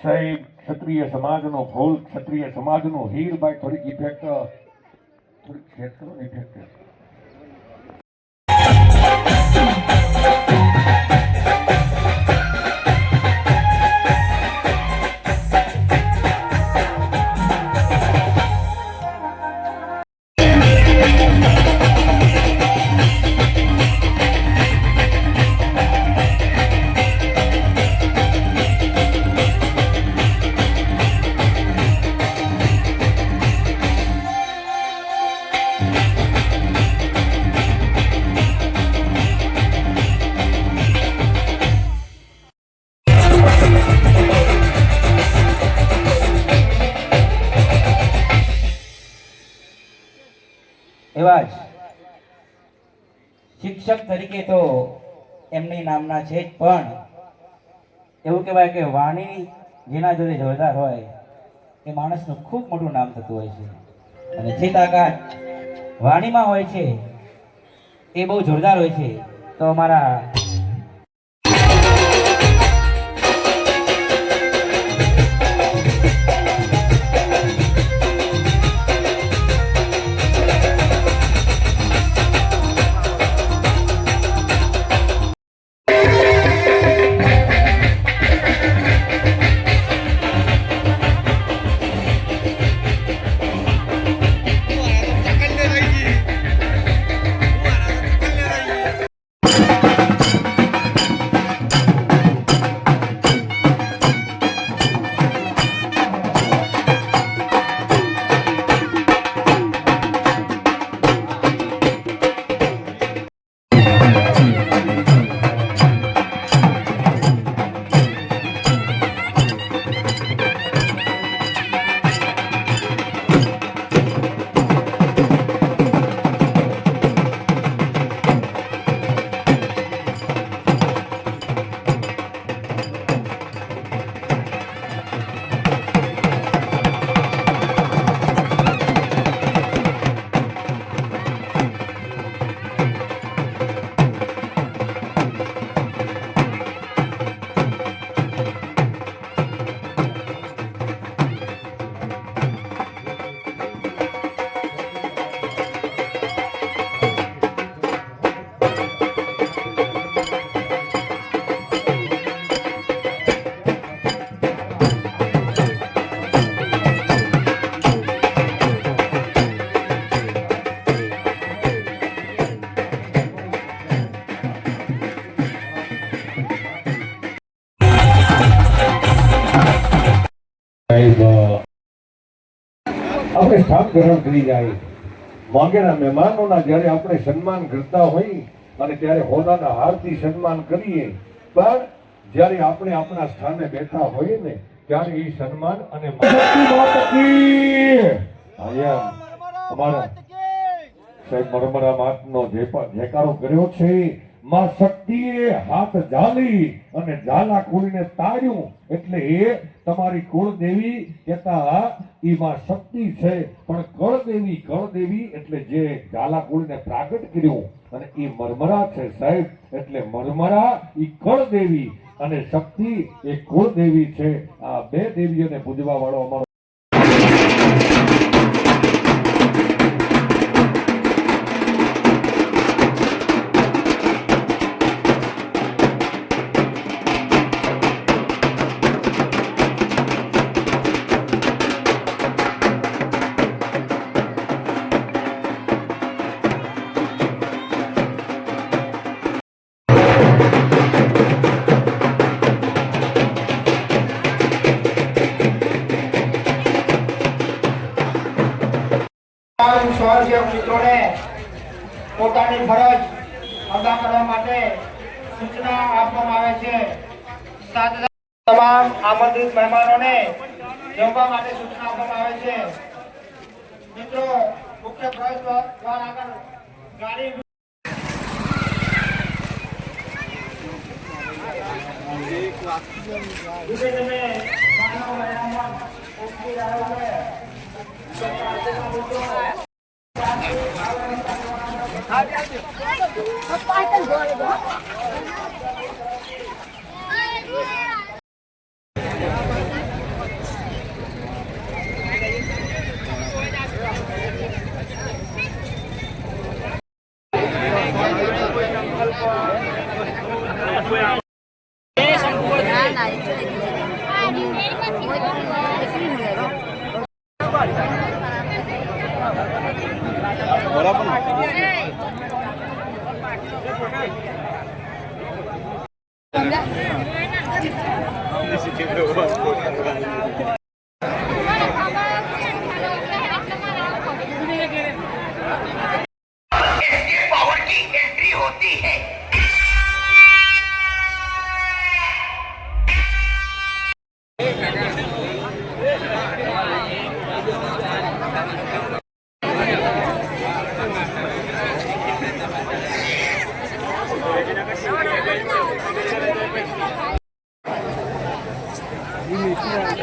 સાહેબ ક્ષત્રિય સમાજનો ફૂલ, ક્ષત્રિય સમાજનો હીર. ભાઈ થોડીક ઇફેક્ટ શેર કરો. ઇફેક્ટ એવા જ શિક્ષક તરીકે તો એમની નામના છે જ, પણ એવું કહેવાય કે વાણી જેના જોડે જોરદાર હોય એ માણસનું ખૂબ મોટું નામ થતું હોય છે. અને જે તાકાત વાણીમાં હોય છે એ બહુ જોરદાર હોય છે. તો અમારા આપણે સ્થાન ગ્રહણ કરી જાય. માંગેલા મહેમાનોના જ્યારે આપણે સન્માન કરતા હોઈએ અને ત્યારે હોદાના હારથી સન્માન કરીએ, પણ જ્યારે આપણે આપણા સ્થાને બેઠા હોઈએ ને ત્યારે એ સન્માન અને અમારા સાહેબ મરમરા માતનો જયકારો કર્યો છે. માં શક્તિએ હાથ ઝાલી અને ઝાલા ખોલીને તાળ્યું એટલે એ તમારી કુળદેવી કહેતા ઈ માં શક્તિ છે, પણ કળદેવી એટલે જે ઝાલા ખોલીને પ્રાગટ કર્યું અને એ મરમરા છે સાહેબ. એટલે મરમરા ઈ કળદેવી અને શક્તિ એ કુળદેવી છે. આ બે દેવીઓને પૂજવા વાળો અમારો સ્વયંસેવક મિત્રોને પોતાની ફરજ અદા કરવા માટે સૂચના આપવામાં આવે છે. સાથે તમામ આમંત્રિત મહેમાનોને જમવા માટે સૂચના આપવામાં આવે છે. મિત્રો મુખ્ય પ્રવેશ દ્વાર આગળ ગાડી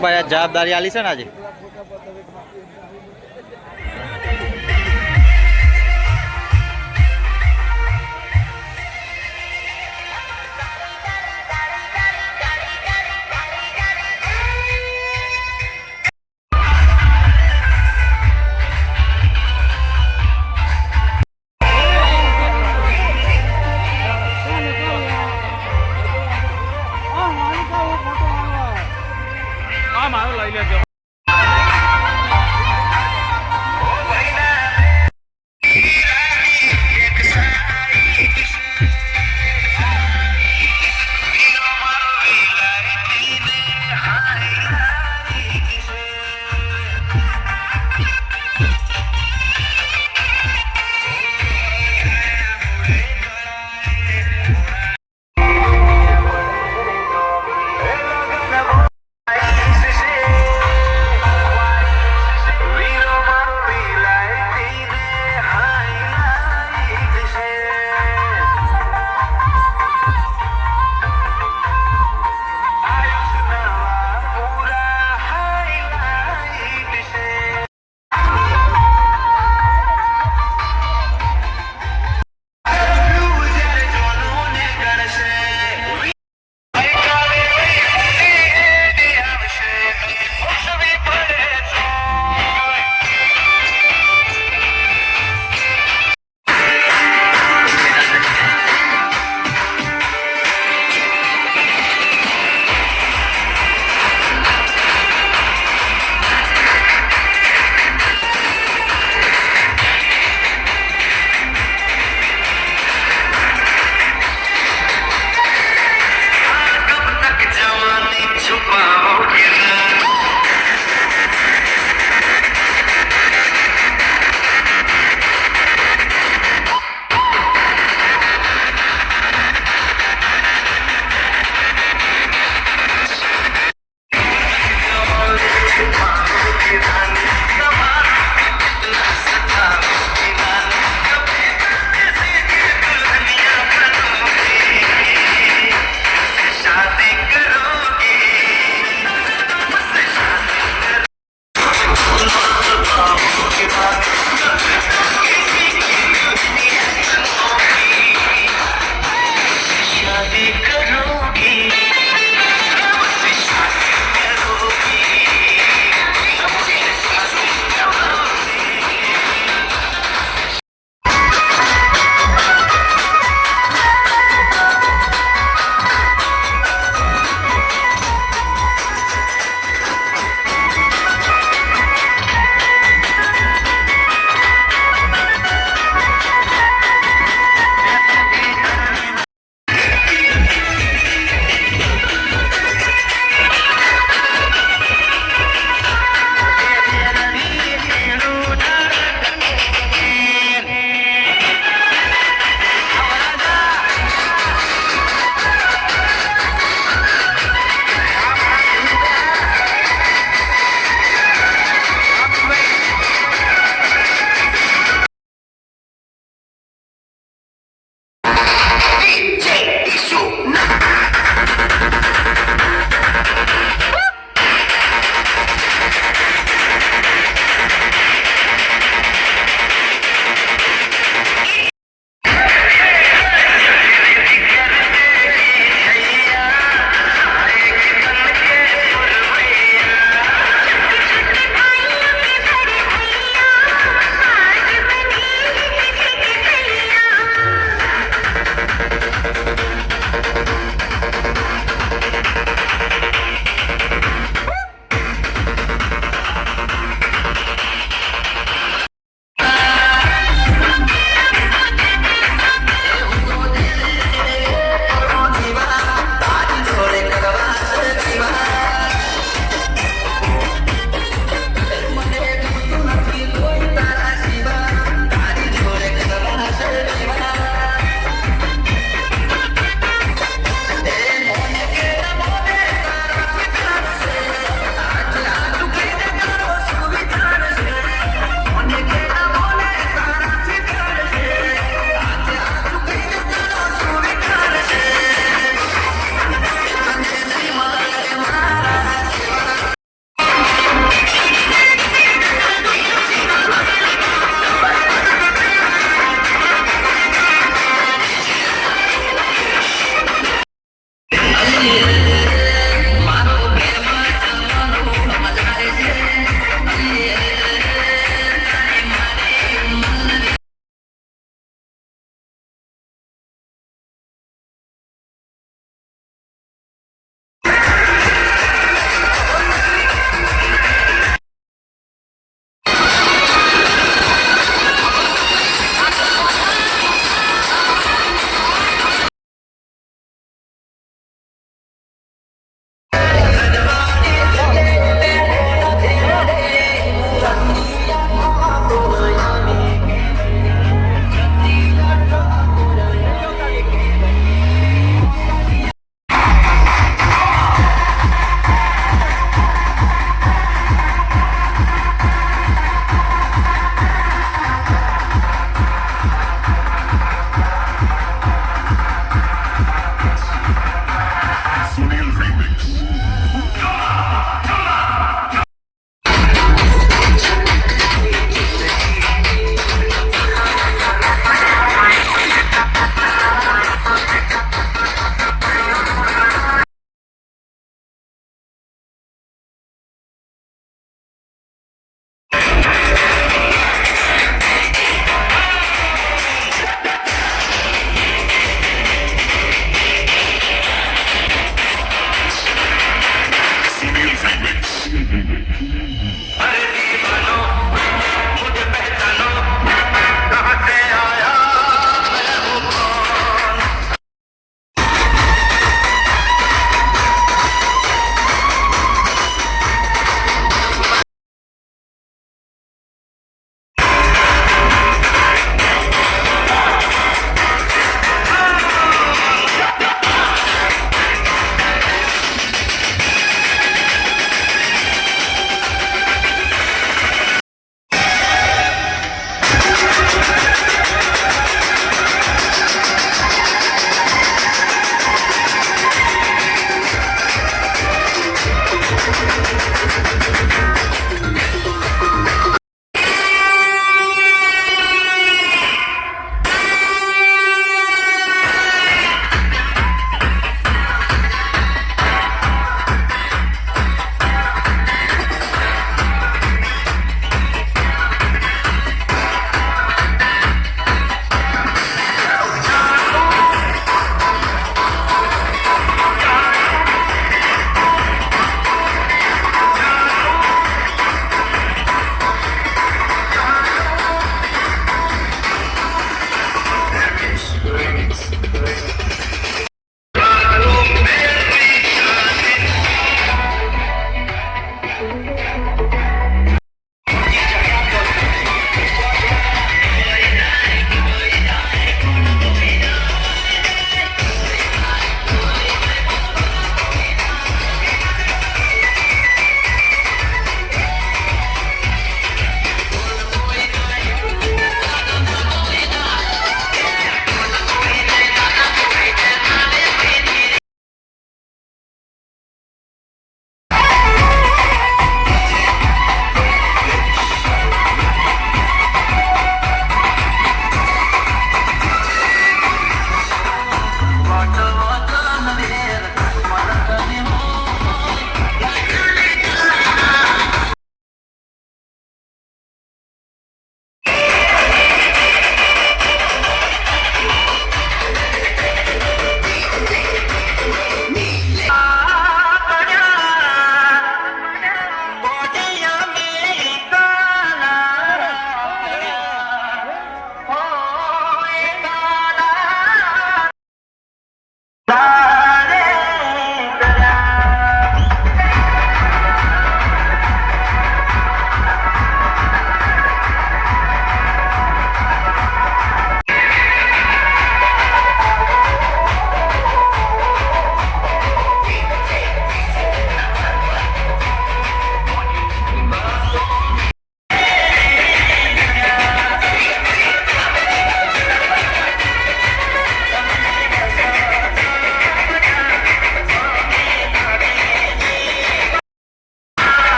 ભાઈ આ જવાબદારી આલી છે ને આજે મારો લઈ લેજો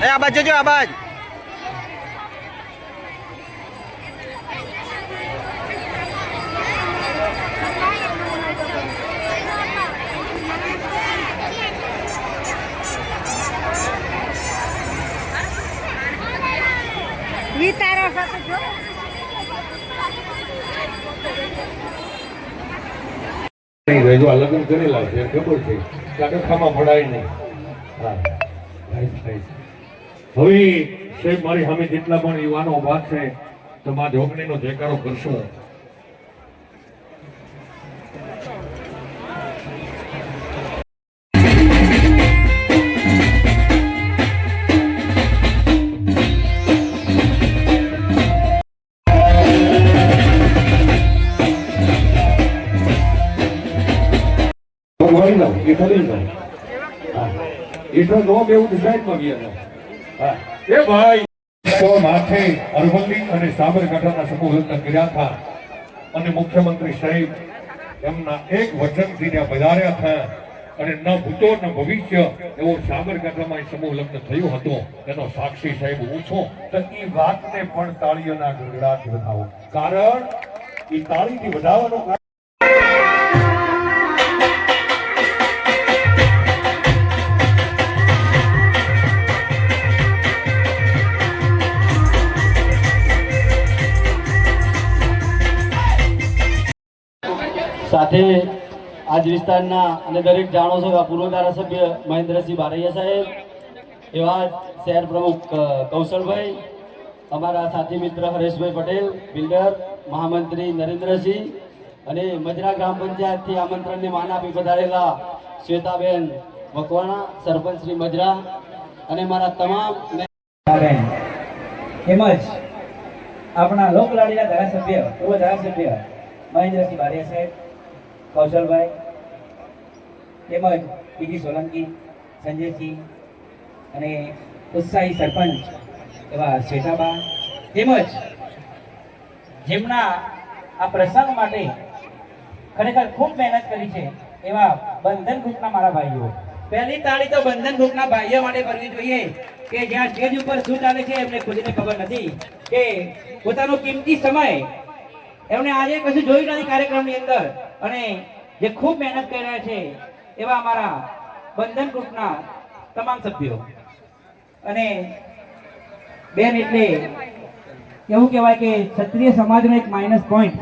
આ બાજુ જોજો, આ બાજુ. વિતારો સાથે જો જો આ લગ્ન કરેલા છે ખબર છે કાઢખામાં પડાય નહીં. હા હવે સાહેબ મારી સામે જેટલા પણ યુવાનો ઉભા છે તો મા જોગણીનો જયકારો કરશું. એ ભાઈ તો માથે અરવલ્લી અને સાબરકાંઠાના સમૂહ લગ્ન કર્યા હતા અને મુખ્યમંત્રી સાહેબ એમના એક વચનથી ત્યાં પધાર્યા હતા અને ન ભૂતો ન ભવિષ્ય એવો સાબરકાંઠામાં સમૂહ લગ્ન થયું હતું એનો સાક્ષી સાહેબ હું છું. તો એ વાતને પણ તાળીઓના ગડગડાટ વધાવો, કારણ એ તાળીથી વધાવવાનું કારણ સાથે આજ વિસ્તારના અને દરેક જાણો છો કે આ પૂર્વ ધારાસભ્ય મહેન્દ્રસિંહ બારૈયા સાહેબ, એવા જ શહેર પ્રમુખ કૌશલભાઈ, અમારા સાથી મિત્ર હરેશભાઈ પટેલ બિલ્ડર, મહામંત્રી નરેન્દ્રસિંહ અને મજરા ગ્રામ પંચાયતથી આમંત્રણને માન આપી પધારેલા શ્વેતાબેન મકવાણા, સરપંચ શ્રી મજરા અને મારા તમામ તેમજ આપણા લોકલાડીના ધારાસભ્ય પૂર્વ ધારાસભ્ય મહેન્દ્રસિંહ બારૈયા સાહેબ, કૌશલભાઈ તેમજ પીજી સોલંકી, સંજયસિંહ અને ઉત્સાહી સરપંચ એવા શ્વેતાબા, તેમજ જેમના આ પ્રસંગ માટે ખરેખર ખૂબ મહેનત કરી છે એવા બંધન ગ્રુપના મારા ભાઈઓ. પહેલી તાળી તો બંધન ગ્રુપના ભાઈઓ માટે કરવી જોઈએ કે જ્યાં સ્ટેજ ઉપર શું ચાલે છે એમને ખુદને ખબર નથી, કે પોતાનો કિંમતી સમય એમને આજે કશું જોયું નથી કાર્યક્રમની અંદર, અને જે ખૂબ મહેનત કરી રહ્યા છે એવા અમારા બંધન ગ્રુપના તમામ સભ્યો. અને બેન એટલે એવું કહેવાય કે ક્ષત્રિય સમાજનો એક માઇનસ પોઈન્ટ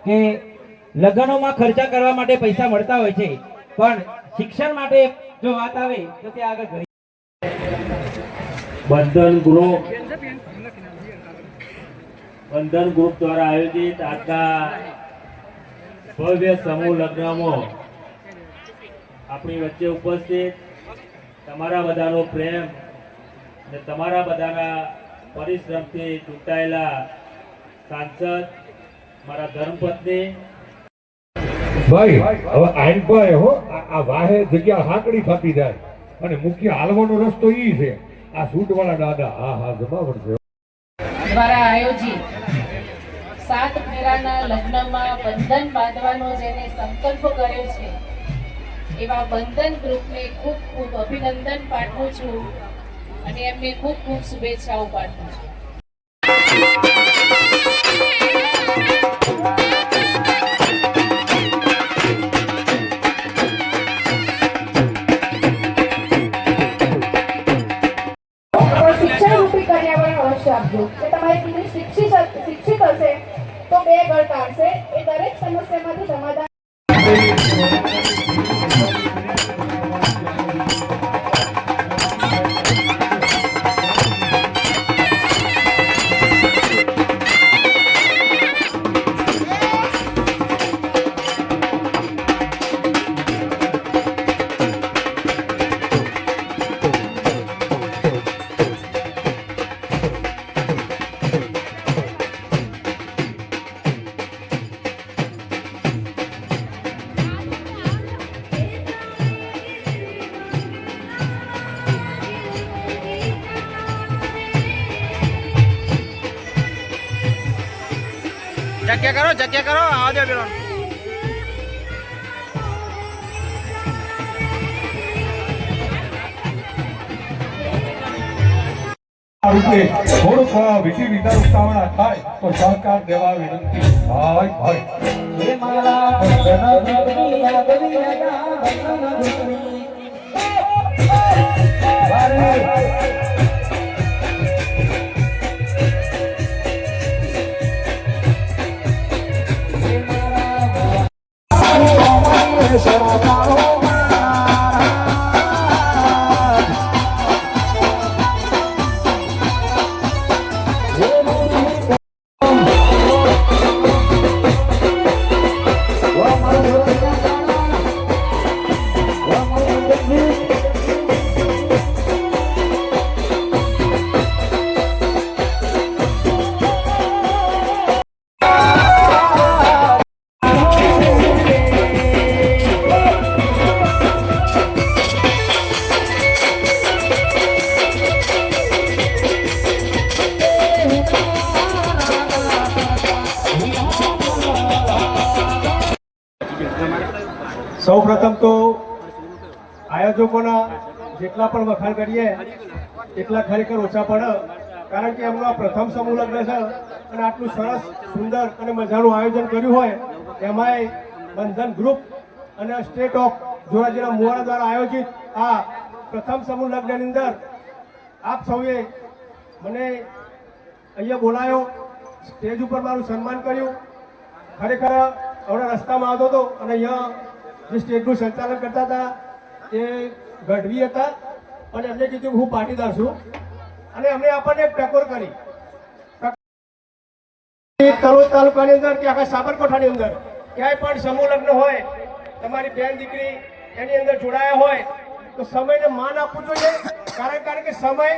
કે લગ્નોમાં ખર્ચા કરવા માટે પૈસા મળતા હોય છે, પણ શિક્ષણ માટે જો વાત આવે તો તે આગળ ઘણી બંધન ગ્રુપ દ્વારા આયોજિત આજના ભવ્ય સમૂહ લગ્નમાં આપણી વચ્ચે ઉપસ્થિત તમારા બધાનો પ્રેમ અને તમારા બધાના પરિશ્રમથી ચૂંટાયેલા સાંસદ મારા ધર્મપત્ની ભાઈ હવે આઈન ભાઈ હો આ વાહે જગ્યા હાકડી થતી જાય અને મુખ્ય હાલવાનો રસ્તો ઈ છે. આ સૂટવાળા દાદા હા જમાવટ છે દ્વારા આયોજિત 7 ફેરાના લગ્નમાં બંધન બાંધવાનો જેને સંકલ્પ કર્યો છે એવા બંધન ગ્રુપને ખૂબ ખૂબ અભિનંદન પાઠવું છું અને એમને ખૂબ ખૂબ શુભેચ્છાઓ પાઠવું છું. શિક્ષણરૂપી પર્યાવરણ અવશ્ય આપજો કે તમારી દીકરી શિક્ષિત હશે તો 2 ગળ કાઢશે. એ દરેક સમસ્યામાંથી સમાધાન જગ્યા કરો આવા દે પેલો થોડુંક વિધિ વિધાન ઉતાવળા થાય તો સહકાર દેવા વિનંતી. ભાઈ સૌ પ્રથમ તો આયોજકોના જેટલા પણ વખાણ કરીએ એટલા ખરેખર ઓછા પડે, કારણ કે એમનું આ પ્રથમ સમૂહ લગ્ન છે અને આટલું સરસ સુંદર અને મજાનું આયોજન કર્યું હોય, એમાંય બંધન ગ્રુપ અને સ્ટેટ ઓફ જોરાજીના મુવાડા દ્વારા આયોજિત આ પ્રથમ સમૂહ લગ્નની અંદર આપ સૌએ મને અહીંયા બોલાયો, સ્ટેજ ઉપર મારું સન્માન કર્યું. ખરેખર હમણાં રસ્તામાં આવતો હતો અને અહીંયા જે સ્ટેજનું સંચાલન કરતા હતા એ ગઢવી હતા અને એમને કીધું હું પાટીદાર છું અને એમણે આપણને એક ટકોર કરી. તલોદ તાલુકાની અંદર કે આખા સાબરકાંઠાની અંદર ક્યાંય પણ સમૂહ લગ્ન હોય, તમારી બેન દીકરી એની અંદર જોડાયા હોય તો સમયને માન આપવું જોઈએ, કારણ કે સમય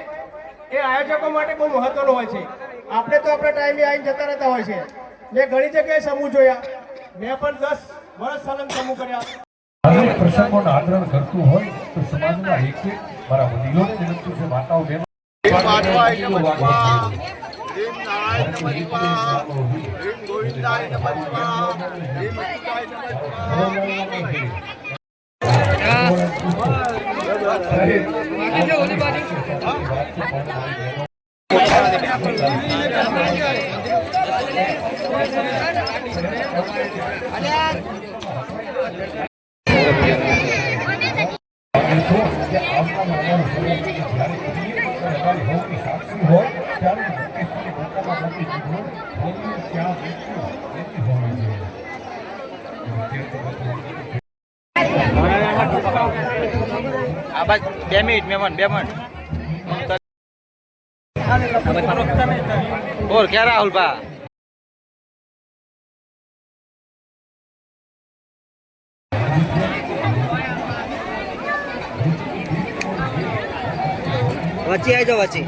એ આયોજકો માટે બહુ મહત્વનો હોય છે. આપણે તો આપણા ટાઈમે આવીને જતા રહેતા હોય છે. મેં ઘણી જગ્યાએ સમૂહ જોયા, મેં પણ 10 વર્ષ સલંગ સમૂહ કર્યા. ધાર્મિક પ્રસંગોનું આદરણ કરતું હોય તો સમાજના એક મારા વડીલોને વિનંતી છે, માતાઓ બહેનો આ બાદ 2 મિનિટ મહેમાન 2 મિનિટ બોલ ક્યાં રાહુલ બા વચ્ચે આવી જાઓ વચ્ચે.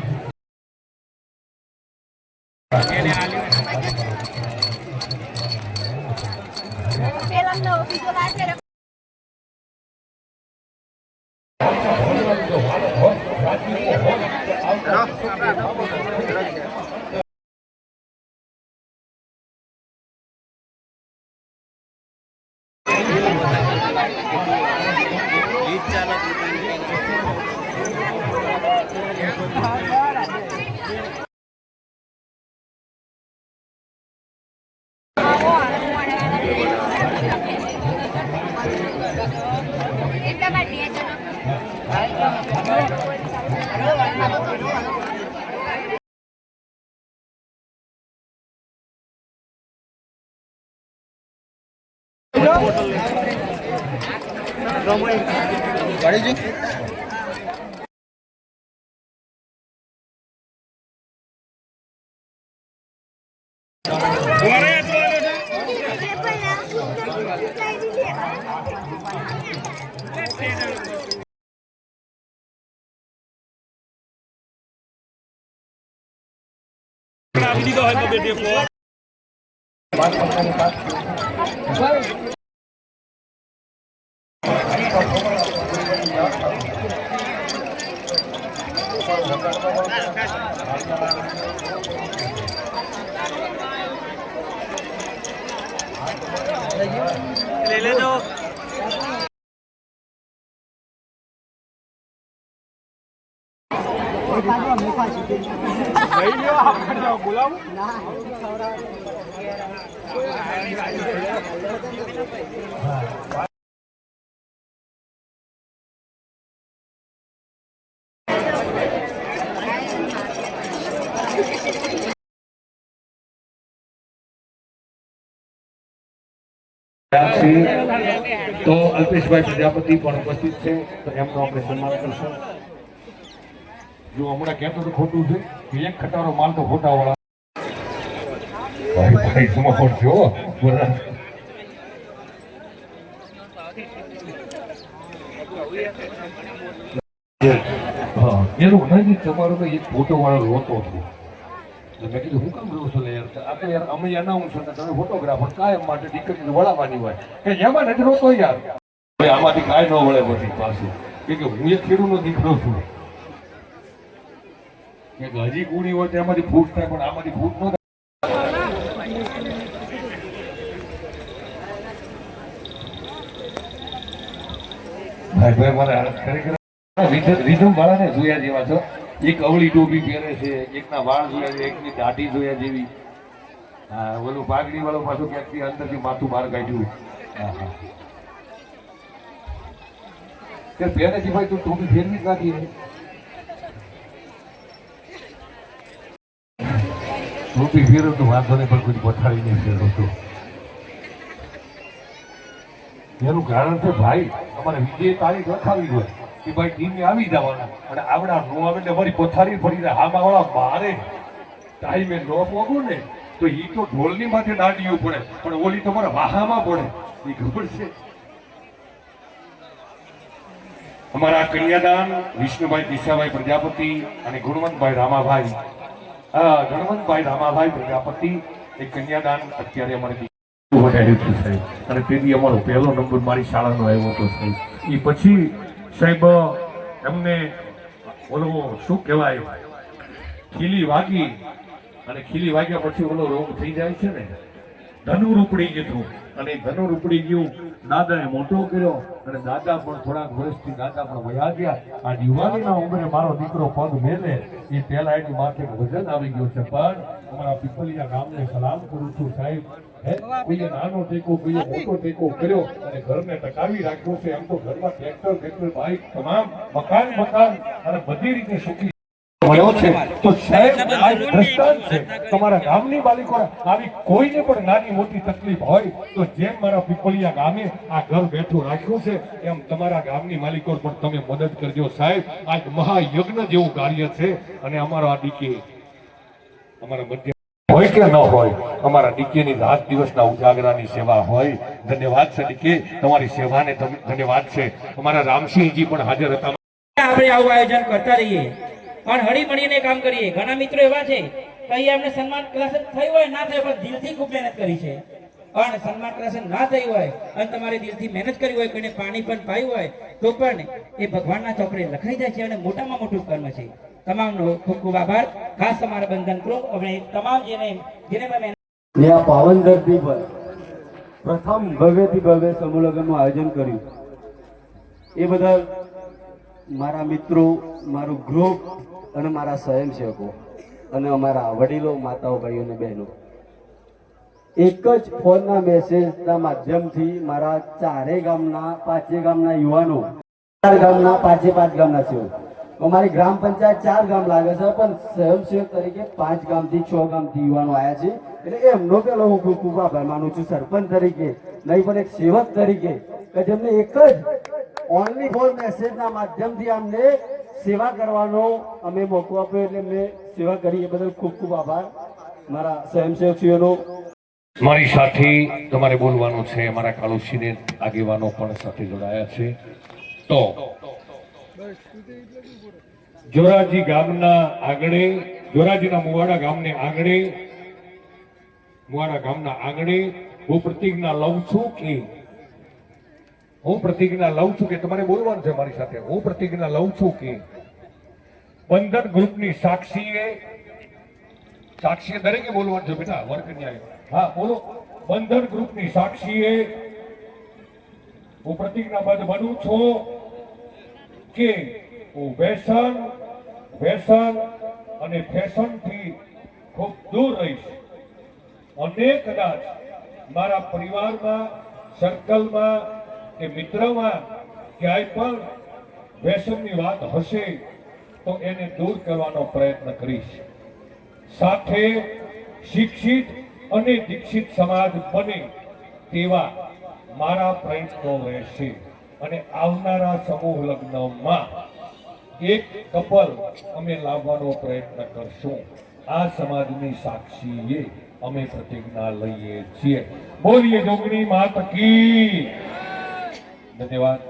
ले लेજો. બોલાવું તો અલ્પેશભાઈ પ્રજાપતિ પણ ઉપસ્થિત છે, તો એમનો આપણે સન્માન કરશું. જો હમણાં કહેતો તો ખોટું છે કે એક ખટારો માલ તો ખોટા વાળા ભાઈ સમાપન છો એનું નહીં તમારો તો એક ફોટો વાળો રોતો હતો. મેં કીધું હું કામ રહું છું યાર, આ તો યાર અમે અનાઉન્સ હતા, તમે ફોટોગ્રાફર કાયમ માટે દીકરીને વળાવવાની હોય કે એમાં નથી રોતો યાર. આમાંથી કાંઈ ન વળે પછી પાછું કે હું એક ખેડૂતનો દીકરો છું કે હજી કુણી હોય તો એમાંથી ફૂટ થાય, પણ આમાંથી ફૂટ ન થાય. ભાઈ મારા ખરેખર રીધમ વાળાને જોયા જેવા છો. એક અવળી ટોપી પહેરે છે, એકના વાળ જોયા છે, એકની દાઢી જોયા જેવી. હા, ઓલું પાઘડી વાળો પાછું ક્યાંકથી અંદરથી માથું બહાર કાઢ્યું. હા હા, પહેરેથી ભાઈ તું ટોપી ફેરવી જ નાખી. ટોપી ફેરવ તો વાંધો નહીં, પણ કોઈ પથારી નહીં ફેરવતો. એનું કારણ છે ભાઈ અમારે વિજય તારીખ લખાવી હોય કે ભાઈ ટીમે આવી જવાના, અને આવડા નો આવે એટલે અમારી પથારી ફરી જાય. હામાં વાળા મારે ટાઈમે ન પોગું ને તો એ તો ઢોલની માથે દાંડીયું પડે, પણ ઓલી તમારા વાહામાં પડે. એ ખબર છે. અમારા કન્યાદાન વિષ્ણુભાઈ દિશાભાઈ પ્રજાપતિ અને ગુણવંતભાઈ રામાભાઈ પ્રજાપતિ એ કન્યાદાન અત્યારે અમારે વધાર્યું હતું સાહેબ. અને તેથી અમારો પહેલો નંબર મારી શાળાનો આવ્યો હતો સાહેબ. એ પછી સાહેબ એમને ઓલો શું કહેવાય ખીલી વાગી, અને ખીલી વાગ્યા પછી ઓલો રોગ થઈ જાય છે ને, ધનુર ઉપડી ગયું. અને ધનુર ઉપડી ગયું, દાદાએ મોટો કર્યો, અને દાદા પણ થોડાક વર્ષથી દાદા પણ વયા ગયા. આ યુવાનીના ઉંમરે મારો દીકરો પગ મેલે એ પહેલા એની માથે વજન આવી ગયો છે. પણ અમારા પીપલિયા ગામને સલામ કરું છું સાહેબ. કોઈએ નાનો ટેકો, કોઈએ મોટો ટેકો કર્યો અને ઘરને ટકાવી રાખ્યો છે. એમ તો ઘરમાં ટ્રેક્ટર, બાઇક, તમામ મકાન અને બધી રીતે સુખી મળ્યો છે. તો સાહેબ આ દ્રષ્ટાંત છે. તમારા ગામની બાલિકોને આવી કોઈને પણ નાની મોટી તકલીફ હોય તો જેમ મારા પીપલિયા ગામે આ ઘર બેઠું રાખ્યું છે, એમ તમારા ગામની માલિકો પણ તમે મદદ કરજો સાહેબ. આ મહાયજ્ઞ જેવું કાર્ય છે. અને અમારો આ ડીકે અમારા મધ્ય હોય કે ન હોય, અમારા ડીકેની રાત દિવસના ઉજાગરાની સેવા હોય. ધન્યવાદ છે ડીકે, તમારી સેવાને ધન્યવાદ છે. અમારા રામસિંહજી પણ હાજર હતા. આપણે આવું આયોજન કરતા રહીએ અને હળી મળીને કામ કરીએ. ઘણા મિત્રો એવા છે કે અહીંયા અમને સન્માન ક્લાસ થયું હોય ના થયું, પણ દિલથી ખૂબ મહેનત કરી છે. અને સન્માન ક્લાસ ના થઈ હોય અને તમારે દિલથી મહેનત કરી હોય, કોઈને પાણી પણ પાયું હોય તો પણ એ ભગવાનના ચોપડે લખાઈ જાય છે અને મોટામાં મોટું કર્મ છે. તમામનો ખૂબ ખૂબ આભાર. ખાસ તમારા બંધન ગ્રુપ અને તમામ જેને આ પાવન ધરતી પર પ્રથમ ભવ્યથી ભવ્ય સમૂહ લગ્નનું આયોજન કર્યું એ બદલ મારા મિત્રો, મારું ગ્રુપ અને મારા સ્વયંસેવકો અને અમારા વડીલો, માતાઓ, ભાઈઓ અને બહેનો એક જ ફોનના મેસેજના માધ્યમથી મારા ચારેય ગામના, પાંચેય ગામના યુવાનો, 4 ગામના, પાંચ ગામના સેવકો, અમારી ગ્રામ પંચાયત 4 ગામ લાગે છે, પણ સ્વયંસેવક તરીકે 5 ગામથી 6 ગામથી યુવાનો આવ્યા છે. એટલે એમનો પેલો હું ખૂબ આભાર માનું છું, સરપંચ તરીકે નહીં પણ એક સેવક તરીકે, કે જેમને એક જ ઓનલી ફોર મેસેજના માધ્યમથી અમને સેવા કરવાનો અમે મોકો આપ્યો. એટલે મેં સેવા કરી, એ બદલ ખૂબ ખૂબ આભાર મારા સ્વયંસેવકશ્રીઓનો. મારી સાથે તમારે બોલવાનું છે. અમારા કાળુસિંહ આગેવાનો પણ સાથે જોડાયા છે. તો જોરાજી ગામના આંગણે, જોરાજીના મુવાડા ગામના આંગણે હું પ્રતિજ્ઞા લઉં છું કે તમારે બોલવાનું છે મારી સાથે. હું પ્રતિજ્ઞા લઉં છું કે બંધન ગ્રુપની સાક્ષીએ દરેકે બોલવાનું છે બેટા. વર્કન્યાએ હા બોલો. બંધન ગ્રુપની સાક્ષીએ હું પ્રતિજ્ઞાબદ્ધ બનું છું કે હું વ્યસન અને ફેશનથી ખૂબ દૂર રહીશ. અને કદાચ મારા પરિવારમાં, સર્કલમાં કે મિત્રમાં ક્યાંય પણ વ્યસનની વાત હશે તો એને દૂર કરવાનો પ્રયત્ન કરીશ. સાથે શિક્ષિત અને દીક્ષિત સમાજ બને તેવા મારા પ્રયત્નો રહેશે. અને આવનારા સમૂહ લગ્નમાં એક કપલ અમે લાવવાનો પ્રયત્ન કરશું. આ સમાજની સાક્ષીએ અમે પ્રતિજ્ઞા લઈએ છીએ. બોલીએ જોગણી માત કી. ધન્યવાદ.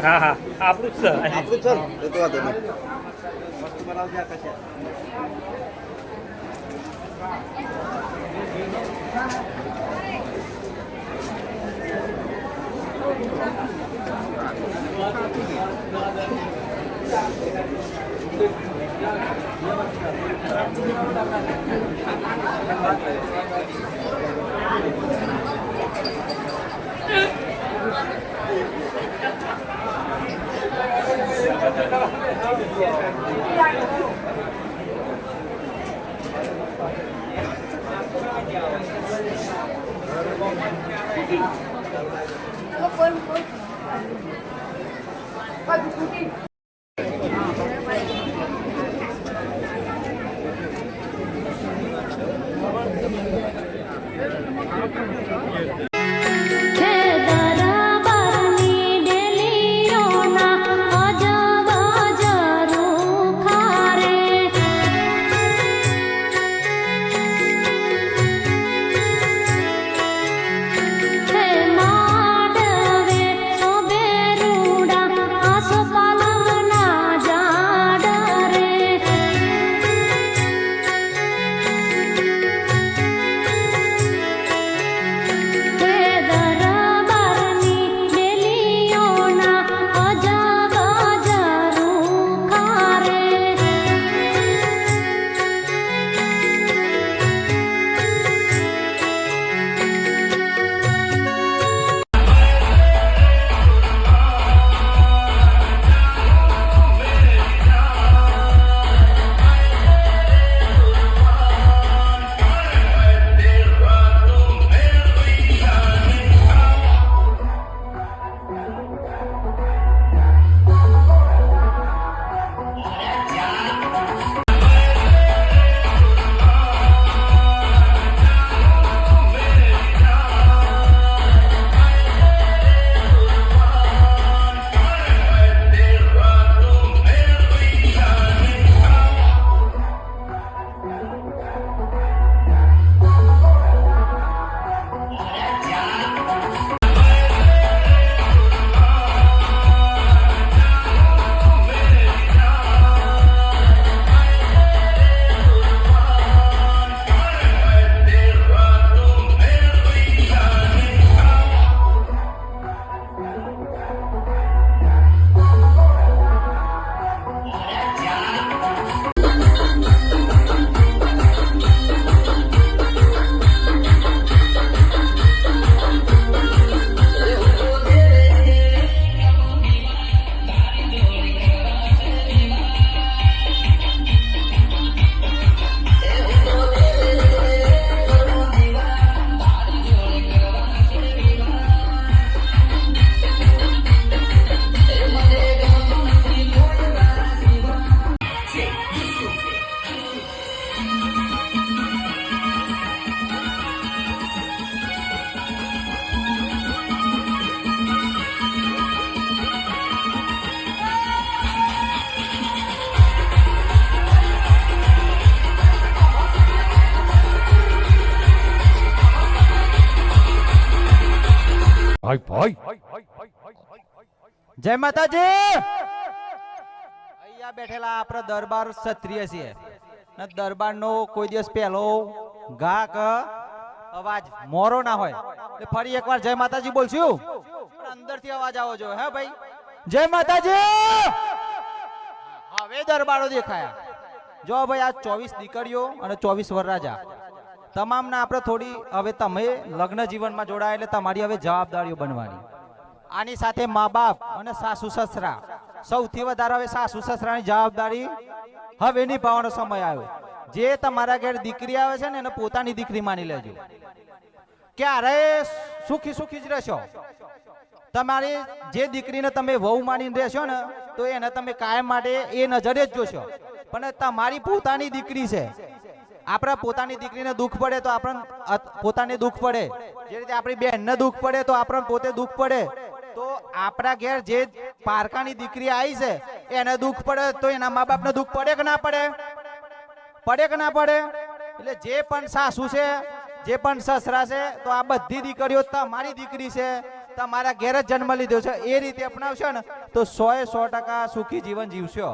હા હા આપણું જ છે આપણું ચાલ એ તો વાંધો નહીં વસ્તુ બનાવજે કશે ભાઈ જય માતાજી અહીંયા બેઠેલા આપણા દરબાર ક્ષત્રિય છે ને દરબારનો કોઈ દિવસ પહેલો ગાક અવાજ મોરો ના હોય એટલે ફરી એકવાર જય માતાજી બોલશું પણ અંદરથી અવાજ આવો જોઈએ હે ભાઈ જય માતાજી હવે દરબારો દેખાયા જો ભાઈ આ 24 દીકરીઓ અને 24 વરરાજા તમામના આપણે થોડી હવે તમે લગ્ન જીવનમાં જોડાયા એટલે તમારી હવે જવાબદારીઓ બનવાની આની સાથે મા બાપ અને સાસુ સસરા સૌથી વધારે હવે સાસુ સસરાની જવાબદારી હવે નિભાવવાનો સમય આવ્યો જે તમારા ઘેર દીકરી આવે છે ને એને પોતાની દીકરી માની લેજો ક્યારે સુખી સુખી જ રહેશો તમારી જે દીકરીને તમે વહુ માનીને રહેશો ને તો એને તમે કાયમ માટે એ નજરે જ જોશો પણ તમારી પોતાની દીકરી છે આપણે પોતાની દીકરીને દુઃખ પડે તો આપણને પોતાને દુઃખ પડે, જે રીતે આપણી બહેનને દુઃખ પડે તો આપણને પોતે દુઃખ પડે. તો આપણા ઘેર જે પારકાની દીકરી આવી છે એને દુઃખ પડે તો એના મા બાપને દુઃખ પડે કે ના પડે? પડે કે ના પડે? એટલે જે પણ સાસુ છે, જે પણ સસરા છે, તો આ બધી દીકરીઓ તમારી દીકરી છે, તમારા ઘેર જ જન્મ લીધો છે. એ રીતે અપનાવશો ને તો 100% સુખી જીવન જીવશો.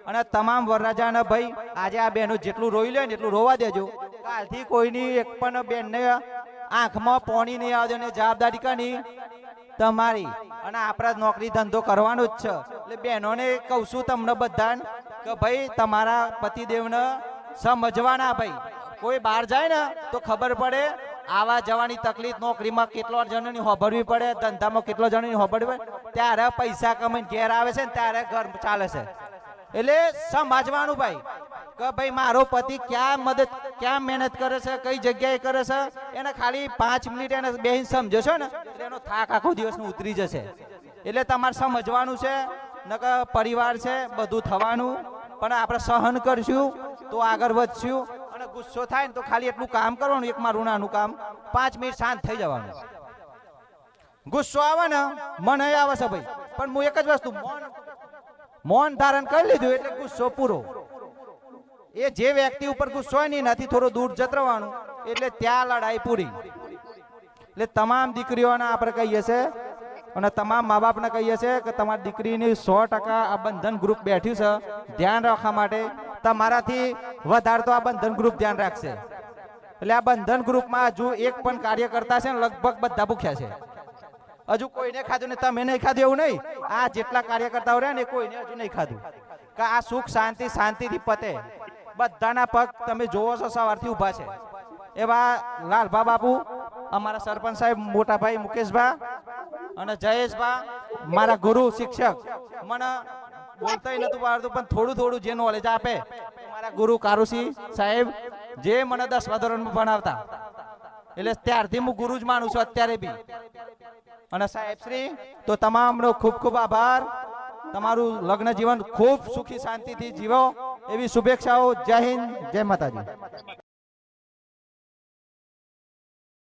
અને તમામ વરરાજાને ભાઈ આજે આ બહેનો જેટલું રોઈ લે ને એટલું રોવા દેજો. કાલથી કોઈની એક પણ બેનને આંખમાં પાણી નહીં આવજો ને જવાબદારી કની તમારી. અને આપણે નોકરી ધંધો કરવાનો જ છે. એટલે બહેનોને કહું છું તમને બધા કે ભાઈ તમારા પતિદેવને સમજવાના. ભાઈ કોઈ બહાર જાય ને તો ખબર પડે આવા જવાની તકલીફ, નોકરીમાં કેટલો જણની હોભળવી પડે, ધંધામાં કેટલો જણની હોભળવી પડે, ત્યારે પૈસા કમાઈને ઘેર આવે છે ને ત્યારે ઘર ચાલે છે. એટલે સમજવાનું ભાઈ કે ભાઈ મારો પતિ ક્યાં મહેનત કરે છે, કઈ જગ્યાએ કરે છે, એને ખાલી 5 મિનિટ એને બેહીને સમજો છો ને એટલે એનો થાક આખો દિવસનો ઉતરી જશે. એટલે તમારે સમજવાનું છે. નકર પરિવાર છે બધું થવાનું, પણ આપણે સહન કરશું તો આગળ વધશું. અને ગુસ્સો થાય ને તો ખાલી એટલું કામ કરવાનું, એક મારું નાનું કામ, 5 મિનિટ શાંત થઈ જવાનું. ગુસ્સો આવે ને મને આવે છે ભાઈ, પણ હું એક જ વસ્તુ મૌન ધારણ કરી લીધું એટલે ગુસ્સો પૂરો. એ જે વ્યક્તિ ઉપર ગુસ્સો હોય ને એનાથી થોડું દૂર જત રહેવાનું એટલે ત્યાં લડાઈ પૂરી. એટલે તમામ દીકરીઓને આપણે કહીએ છીએ અને તમામ મા બાપને કહીએ છીએ કે તમારી દીકરીની 100% આ બંધન ગ્રુપ બેઠ્યું છે, ધ્યાન રાખવા માટે. તમારાથી વધારે તો આ બંધન ગ્રુપ ધ્યાન રાખશે. એટલે આ બંધન ગ્રુપમાં હજુ એક પણ કાર્યકર્તા છે ને લગભગ બધા ભૂખ્યા છે. હજુ કોઈને ખાધું ને તમે નહીં ખાધું એવું નહીં. આ જેટલા કાર્યકર્તાઓ રહ્યા ને કોઈને હજુ નહીં ખાધું. કે આ સુખ શાંતિથી પતે. બધાના પગ તમે જોવો છો સવારથી ઊભા છે. એવા લાલભા બાપુ, અમારા સરપંચ સાહેબ, મોટા ભાઈ મુકેશભા અને જયેશભા, મારા ગુરુ શિક્ષક, મને બોલતા નતું આવડતું પણ થોડું જે નોલેજ આપે, મારા ગુરુ કારુસિંહ સાહેબ જે મને 10મા ધોરણમાં ભણાવતા. એટલે ત્યારથી હું ગુરુ જ માનું છું અત્યારે બી. અને સાહેબ શ્રી તો તમામનો ખૂબ ખૂબ આભાર. તમારું લગ્ન જીવન ખૂબ સુખી શાંતિથી જીવો એવી શુભેચ્છાઓ. જય હિન્દ, જય માતાજી.